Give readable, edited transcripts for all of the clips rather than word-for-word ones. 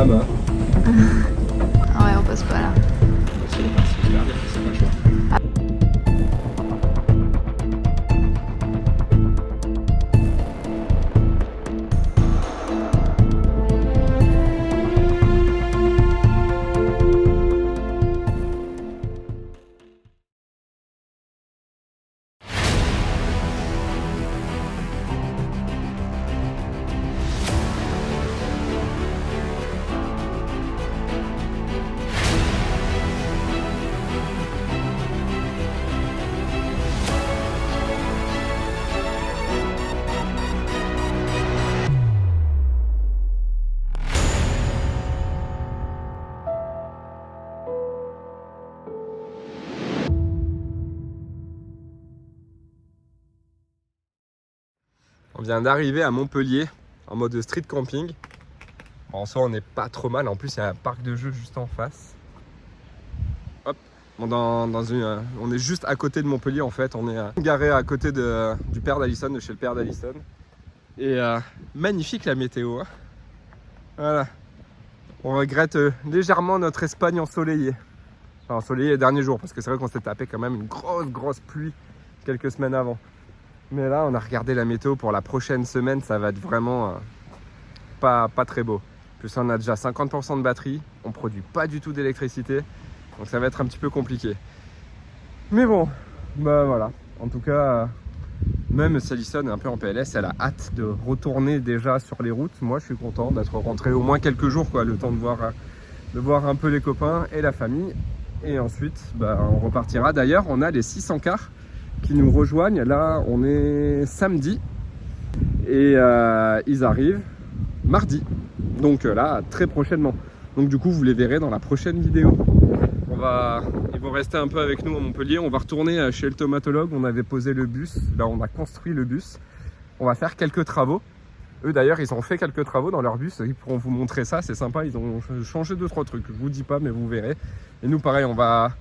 là-bas. Ah ouais, on passe pas là. C'est pas chaud. On vient d'arriver à Montpellier en mode street camping. En soi, on n'est pas trop mal. En plus, il y a un parc de jeux juste en face. Hop, on est juste à côté de Montpellier en fait. On est garé à côté du père d'Alison, de chez le père d'Alison. Et magnifique la météo. Hein. Voilà. On regrette légèrement notre Espagne ensoleillée. Enfin, ensoleillée les derniers jours parce que c'est vrai qu'on s'est tapé quand même une grosse pluie quelques semaines avant. Mais là, on a regardé la météo pour la prochaine semaine, ça va être vraiment pas très beau. Plus on a déjà 50% de batterie, on produit pas du tout d'électricité, donc ça va être un petit peu compliqué. Mais bon, bah voilà. En tout cas, même si Alison est un peu en PLS, elle a hâte de retourner déjà sur les routes. Moi, je suis content d'être rentré au moins quelques jours, quoi, le temps de voir un peu les copains et la famille. Et ensuite, bah, on repartira. D'ailleurs, on a les 600 cars qui nous rejoignent. Là, on est samedi et ils arrivent mardi. Donc là, très prochainement. Donc du coup, vous les verrez dans la prochaine vidéo. Ils vont rester un peu avec nous à Montpellier. On va retourner chez le tomatologue. On avait posé le bus. Là, on a construit le bus. On va faire quelques travaux. Eux, d'ailleurs, ils ont fait quelques travaux dans leur bus. Ils pourront vous montrer ça. C'est sympa. Ils ont changé 2-3 trucs. Je vous dis pas, mais vous verrez. Et nous, pareil, on va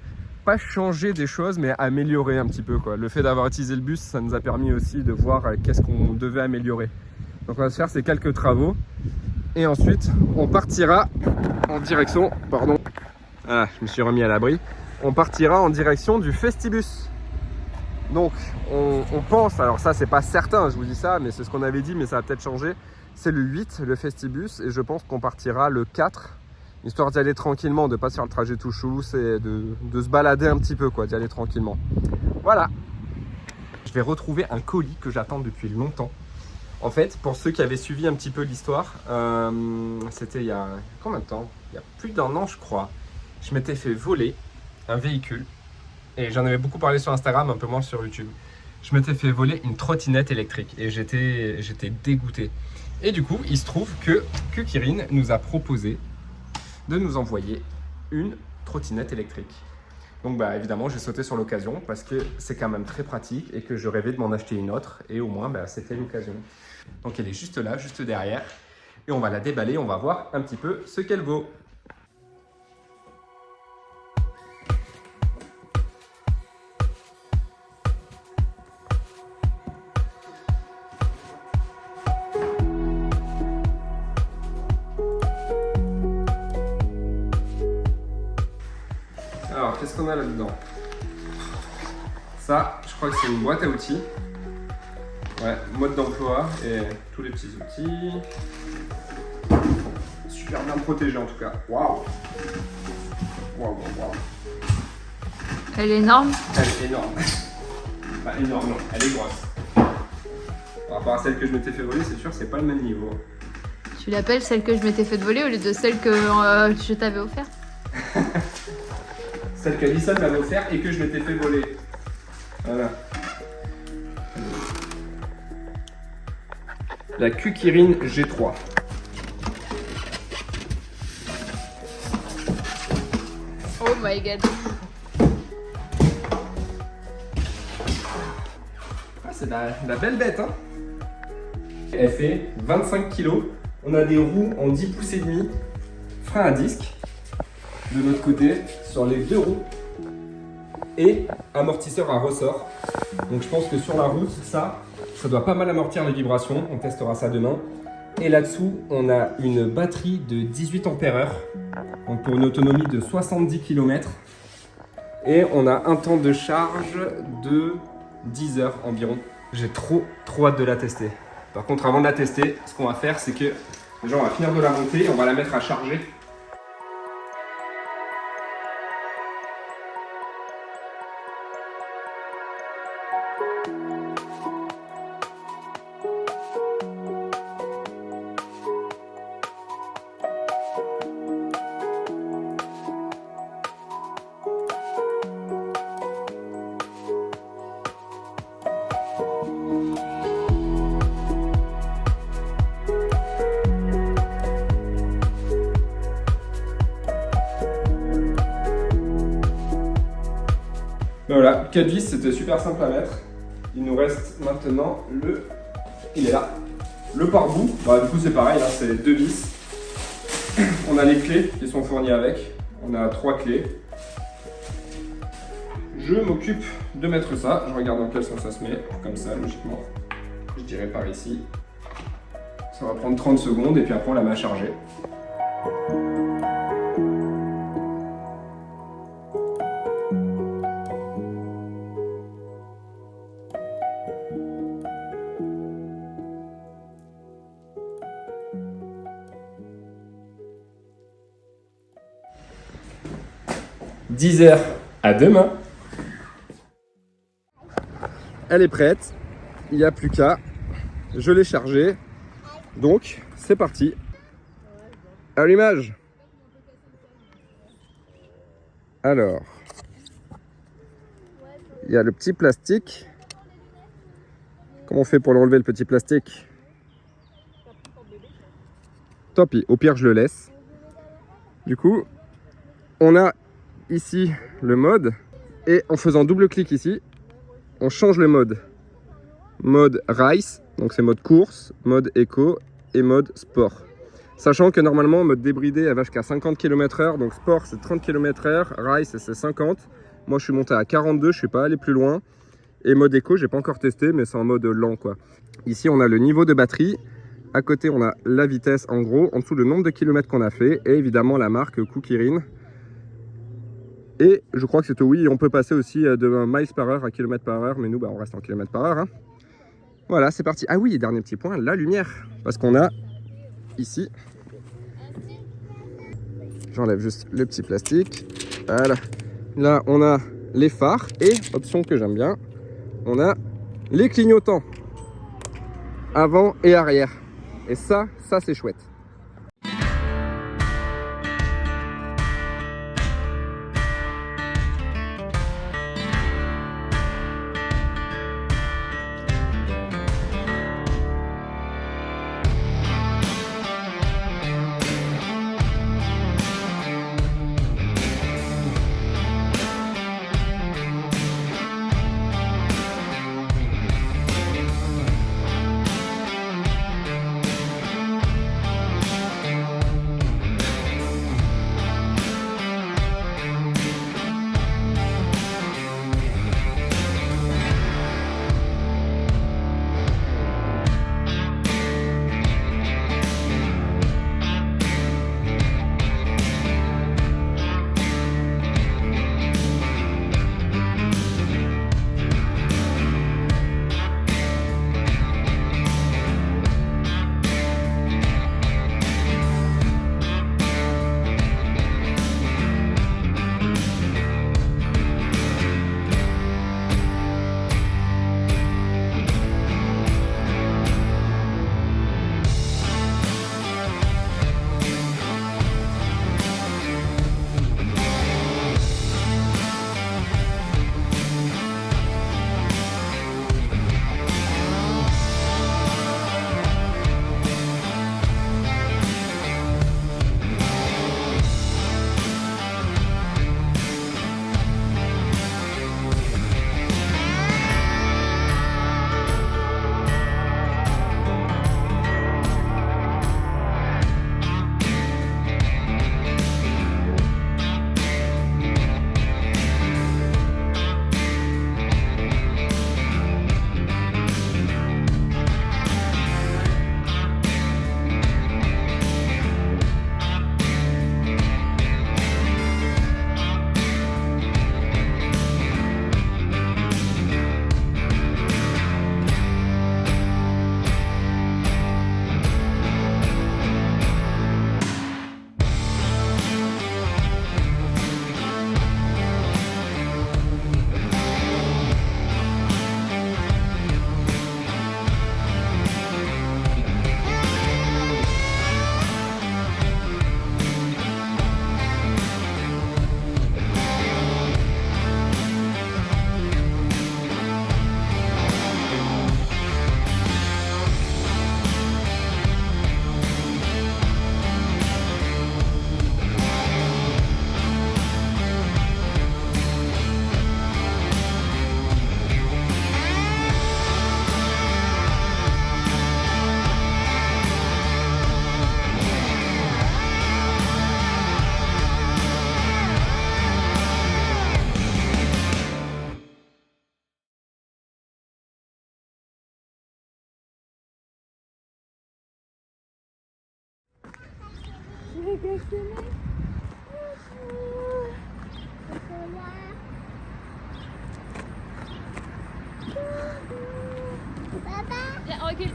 pas changer des choses, mais améliorer un petit peu, quoi. Le fait d'avoir utilisé le bus, ça nous a permis aussi de voir qu'est-ce qu'on devait améliorer. Donc on va se faire ces quelques travaux et ensuite on partira en direction, pardon, ah, je me suis remis à l'abri, on partira en direction du Festibus. Donc on pense, alors ça c'est pas certain, je vous dis ça, mais c'est ce qu'on avait dit, mais ça a peut-être changé. C'est le 8, le Festibus, et je pense qu'on partira le 4, histoire d'y aller tranquillement, de pas se faire le trajet tout chousse et de se balader un petit peu, quoi, d'y aller tranquillement. Voilà. Je vais retrouver un colis que j'attends depuis longtemps. En fait, pour ceux qui avaient suivi un petit peu l'histoire, c'était il y a combien de temps? Il y a plus d'1 an, je crois. Je m'étais fait voler un véhicule. Et j'en avais beaucoup parlé sur Instagram, un peu moins sur YouTube. Je m'étais fait voler une trottinette électrique et j'étais dégoûté. Et du coup, il se trouve que Kirin nous a proposé de nous envoyer une trottinette électrique. Donc bah évidemment j'ai sauté sur l'occasion parce que c'est quand même très pratique et que je rêvais de m'en acheter une autre et au moins bah, c'était l'occasion. Donc elle est juste là, juste derrière et on va la déballer, on va voir un petit peu ce qu'elle vaut. Alors, qu'est-ce qu'on a là-dedans? Ça, je crois que c'est une boîte à outils. Ouais, mode d'emploi et tous les petits outils. Super bien protégé en tout cas. Waouh! Waouh. Elle est énorme? Elle est énorme. Pas énorme, non, elle est grosse. Par rapport à celle que je m'étais fait voler, c'est sûr, c'est pas le même niveau. Tu l'appelles celle que je m'étais fait voler au lieu de celle que je t'avais offerte? Celle qu'Alison m'avait offert et que je m'étais fait voler. Voilà. La Kirin G3. Oh my god. Ah, c'est la belle bête, hein. Elle fait 25 kg. On a des roues en 10 pouces et demi. Frein à disque. De l'autre côté, sur les 2 roues. Et amortisseur à ressort. Donc je pense que sur la route, ça doit pas mal amortir les vibrations. On testera ça demain. Et là-dessous, on a une batterie de 18 ampères-heure, donc pour une autonomie de 70 km. Et on a un temps de charge de 10 heures environ. J'ai trop hâte de la tester. Par contre, avant de la tester, ce qu'on va faire, c'est que déjà, on va finir de la monter et on va la mettre à charger. Ben voilà, 4 vis, c'était super simple à mettre. Il nous reste maintenant il est là, le pare-bout. Bah, du coup c'est pareil, hein, c'est 2 vis. On a les clés qui sont fournies avec. On a 3 clés. Je m'occupe de mettre ça. Je regarde dans quel sens ça se met, comme ça logiquement. Je dirais par ici. Ça va prendre 30 secondes et puis après on la met à charger. « 10 heures, à demain !» Elle est prête, il n'y a plus qu'à. Je l'ai chargée, donc c'est parti. Allumage. Alors, il y a le petit plastique. Comment on fait pour l'enlever, le petit plastique? Tant pis, au pire je le laisse. Du coup, on a ici le mode et en faisant double clic ici, on change le mode. Mode race, donc c'est mode course, mode éco et mode sport. Sachant que normalement, mode débridé, elle va jusqu'à 50 km/h, donc sport c'est 30 km/h, race c'est 50. Moi je suis monté à 42, je suis pas allé plus loin. Et mode éco, j'ai pas encore testé, mais c'est en mode lent quoi. Ici on a le niveau de batterie. À côté on a la vitesse en gros, en dessous le nombre de kilomètres qu'on a fait et évidemment la marque Kukirin. Et je crois que c'est tout oui, on peut passer aussi de miles par heure à kilomètres par heure, mais nous on reste en kilomètres par heure. Hein. Voilà, c'est parti. Ah oui, dernier petit point, la lumière. Parce qu'on a ici, j'enlève juste le petit plastique. Voilà. Là, on a les phares et, option que j'aime bien, on a les clignotants avant et arrière. Et ça c'est chouette. Viens, on recule.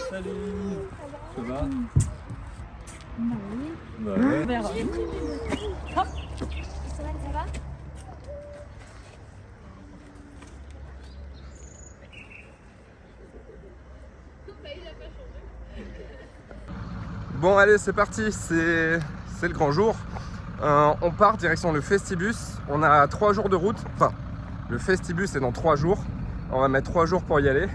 Salut. Ça va? Bah ouais. Hop. Ça va? Bon allez c'est parti, c'est le grand jour. On part direction le Festibus. On a 3 jours de route. Enfin, le Festibus est dans 3 jours. On va mettre 3 jours pour y aller.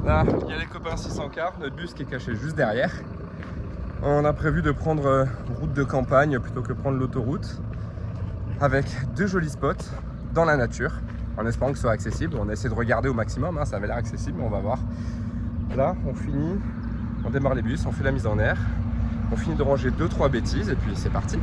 Là, il y a les copains 600 car, notre bus qui est caché juste derrière. On a prévu de prendre route de campagne plutôt que prendre l'autoroute, avec 2 jolis spots dans la nature, en espérant que ce soit accessible. On a essayé de regarder au maximum, hein, ça avait l'air accessible, mais on va voir. Là, on finit, on démarre les bus, on fait la mise en air, on finit de ranger 2-3 bêtises et puis c'est parti.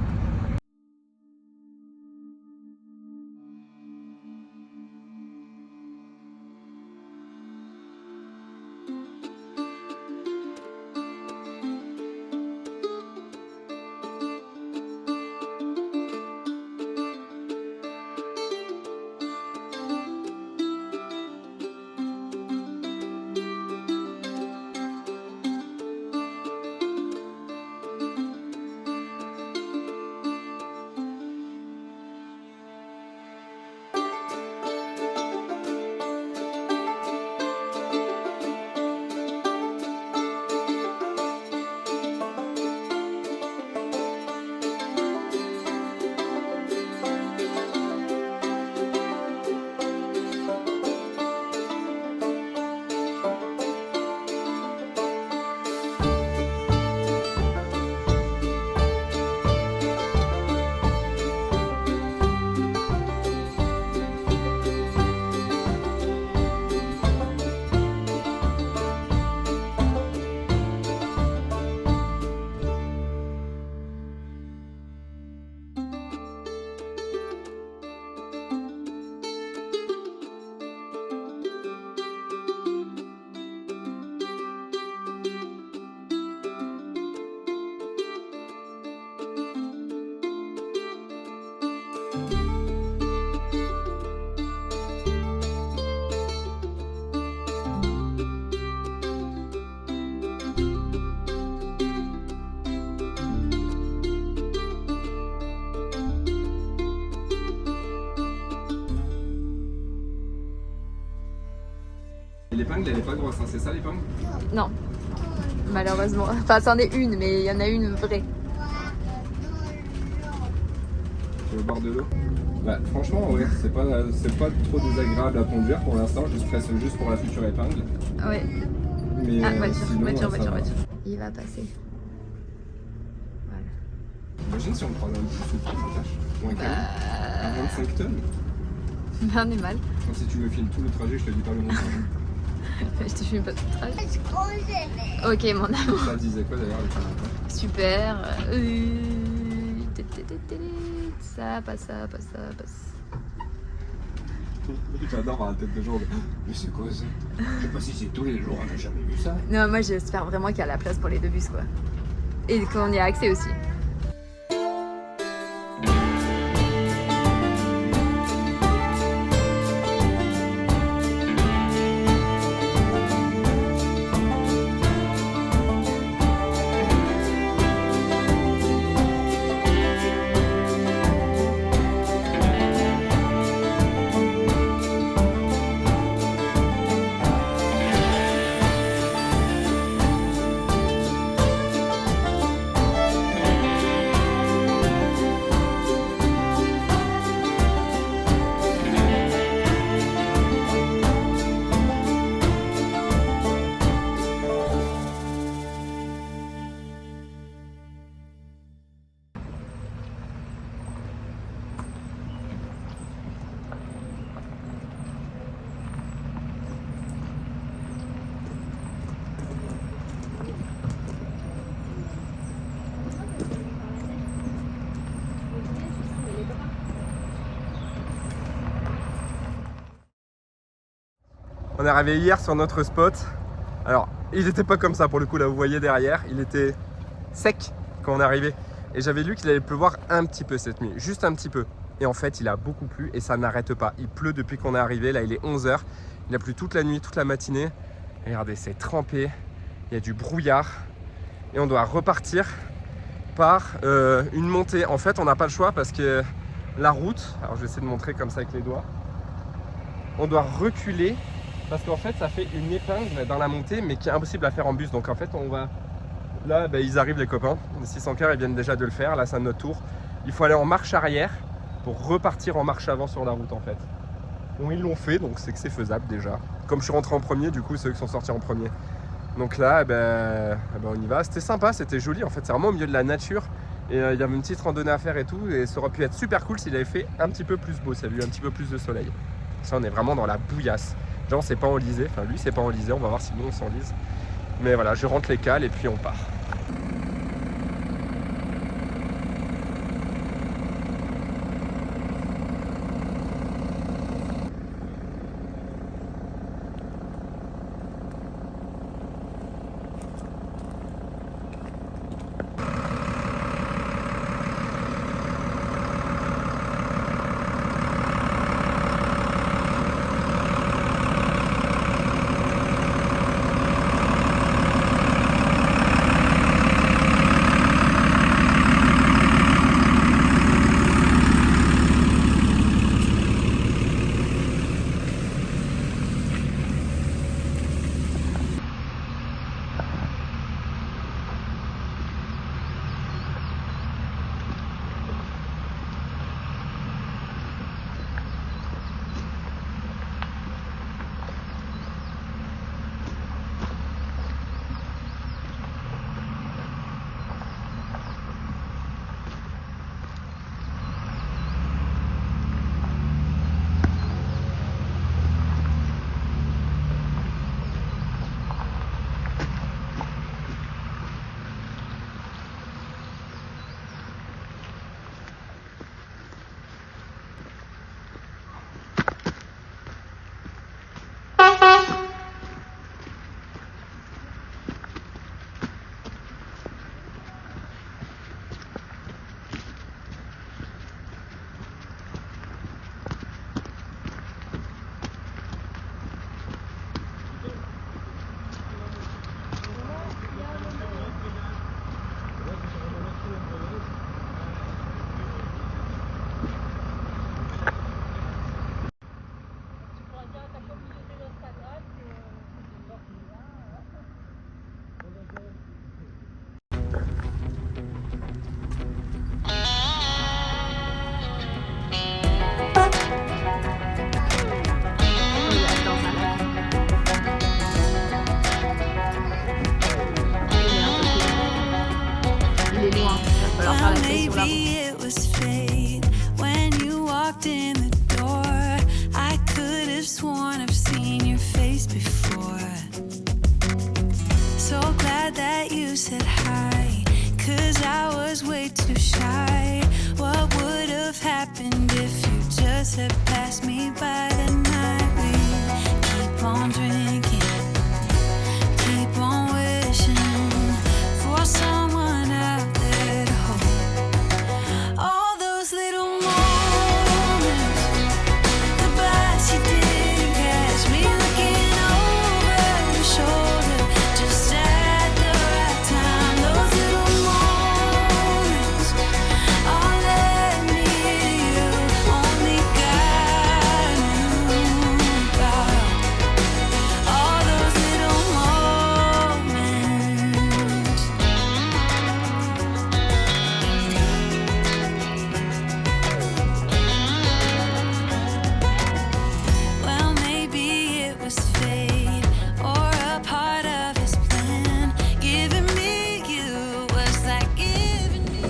L'épingle, elle est pas grosse, hein, c'est ça l'épingle? Non, malheureusement. Enfin, c'en est une, mais il y en a une vraie. Tu veux boire de l'eau? Bah, franchement, ouais, c'est pas trop désagréable à conduire pour l'instant, je stresse juste pour la future épingle. Ouais. Mais Ah, voiture, sinon, voiture, ça voiture, va. voiture. Il va passer. Voilà. Imagine si on prend un bus ou un camion à 25 tonnes. Ben, on est mal. Enfin, si tu me filmes tout le trajet, je te dis pas le montant. Je te filme pas tout le trajet. Ok, mon amour. Ça disait quoi d'ailleurs le camion? Super. Ça passe, ça passe, ça passe. J'adore avoir la tête de jour. Mais c'est quoi ça? Je sais pas si c'est tous les jours, on n'a jamais vu ça. Non, moi j'espère vraiment qu'il y a la place pour les 2 bus, quoi. Et qu'on y a accès aussi. On est arrivé hier sur notre spot. Alors, il n'était pas comme ça pour le coup, là vous voyez derrière. Il était sec quand on est arrivé. Et j'avais lu qu'il allait pleuvoir un petit peu cette nuit, juste un petit peu. Et en fait, il a beaucoup plu et ça n'arrête pas. Il pleut depuis qu'on est arrivé. Là, il est 11 h. Il a plu toute la nuit, toute la matinée. Et regardez, c'est trempé. Il y a du brouillard. Et on doit repartir par une montée. En fait, on n'a pas le choix parce que la route... Alors, je vais essayer de montrer comme ça avec les doigts. On doit reculer parce qu'en fait, ça fait une épingle dans la montée, mais qui est impossible à faire en bus. Donc, en fait, on va... Là, ils arrivent les copains. Les 600 cœurs, ils viennent déjà de le faire. Là, c'est à notre tour. Il faut aller en marche arrière pour repartir en marche avant sur la route en fait. Bon, ils l'ont fait, donc c'est que c'est faisable déjà. Comme je suis rentré en premier, du coup, c'est eux qui sont sortis en premier. Donc là, on y va. C'était sympa, c'était joli. En fait, c'est vraiment au milieu de la nature. Et il y avait une petite randonnée à faire et tout. Et ça aurait pu être super cool s'il avait fait un petit peu plus beau. Ça avait eu un petit peu plus de soleil. Ça, on est vraiment dans la bouillasse. Genre, c'est pas enlisé. Enfin, lui, c'est pas enlisé. On va voir si nous, on s'enlise. Mais voilà, je rentre les cales et puis on part. Maybe it was fate when you walked in the door. I could have sworn I've seen your face before. So glad that you said hi, 'cause I was way too shy. What would have happened if you just had passed me by the night? We keep on drinking, keep on wishing for someone out there to hold. All those little moments, the bites you didn't catch me looking over your shoulder, just at the right time. Those little moments all led me to you, only God knew about. All those little moments. Well, maybe it was fate or a part of his plan. Giving me you was like giving me.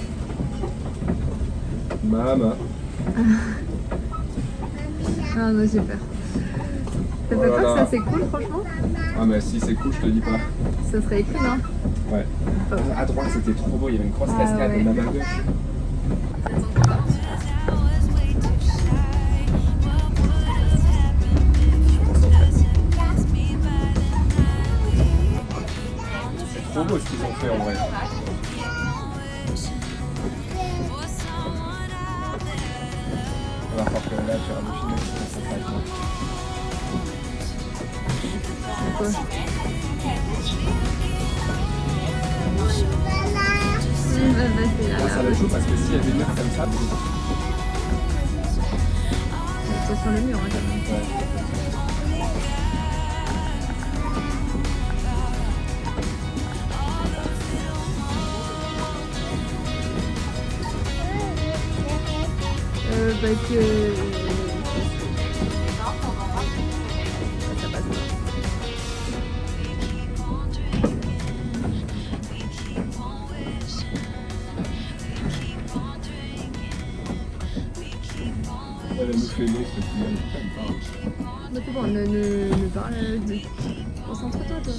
Maman. Ah non, super. T'as Oh pas là peur là. que ça s'écoule, franchement? Ah mais si c'est cool, je te dis pas. Ça serait écrit, non? Ouais. À droite c'était trop beau, il y avait une grosse Ah cascade, ouais. et même à gauche. I was way too shy. What would have happened if you just had passed trop beau ce qu'ils ont fait en vrai. On va voir que là, tu vas me filmer ce qu'on fait avec moi. Quoi? Moi, ça va être chaud parce que s'il y a des murs comme ça, C'est sur le mur, hein, quand même. Bah que... Ça passe pas. elle nous fait long, cette fille. Bah c'est bon, ne parle de... Concentre-toi, toi.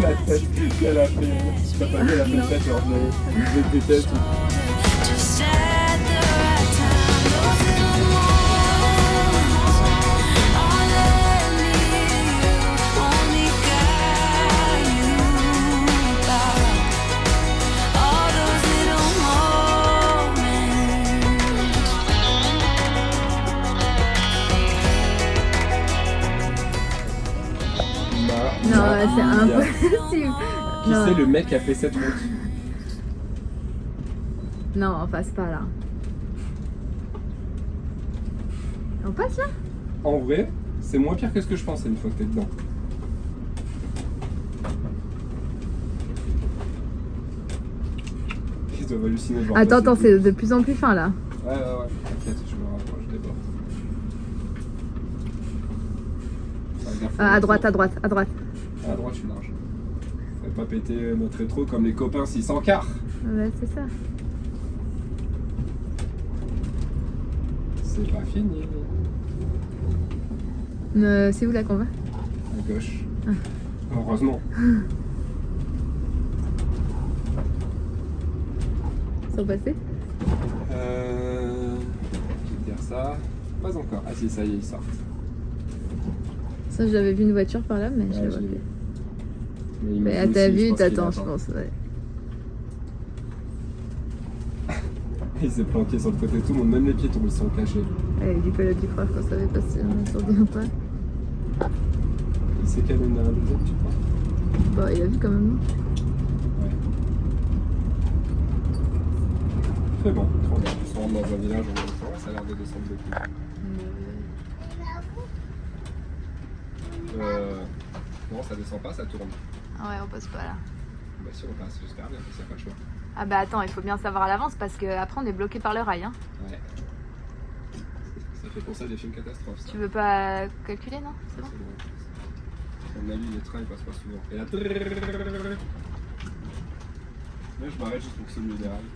La tête qu'elle a fait. T'as pas vu, elle a fait tête genre de tête. Just at the right time, those little moments, all let me you, only got you about. All those little moments. Non, c'est impossible. Qui c'est le mec qui a fait cette route? Non, on passe pas là. On passe là? En vrai, c'est moins pire que ce que je pensais une fois que t'es dedans. Ils doivent halluciner de voir Attends, passer attends, tout. c'est de plus en plus fin là. Ouais, t'inquiète, je me rapproche des bords. Faire gaffe, À droite, à droite, à droite. À droite, je suis large. Faut pas péter notre rétro comme les copains 600 quarts. Ouais, c'est ça. C'est pas fini. C'est où là qu'on va? À gauche. Ah. Heureusement. Ils sont passés? Je vais te dire ça. Pas encore. Ah si, ça y est, ils sortent. Ça, j'avais vu une voiture par là, mais je l'ai j'ai pas vu. vu. il m'a Mais à dit ta aussi, je vue, pense qu'il t'attends, je attend. pense. Ouais. Il s'est planqué sur le côté, tout le monde, même les piétons, ils sont cachés. Ouais, du coup, elle a dû croire qu'on savait pas si on est sur bien ou pas. Il s'est calé une deuxième, tu crois? Bah, il a vu quand même, non? Ouais. Très bon, trop bien. On rentre dans un village en même temps, ça a l'air de descendre beaucoup. Non, ça descend pas, ça tourne. Ah ouais, on passe pas là. Bah si on passe, j'espère bien, parce qu'il n'y a pas le choix. Ah bah attends, il faut bien savoir à l'avance parce qu'après on est bloqué par le rail. Hein. Ouais. Ça fait penser à des films catastrophes, ça. Tu veux pas calculer, non? C'est bon? À mon avis, les trains ils passent pas souvent. Et là, je m'arrête juste pour que celui des rails.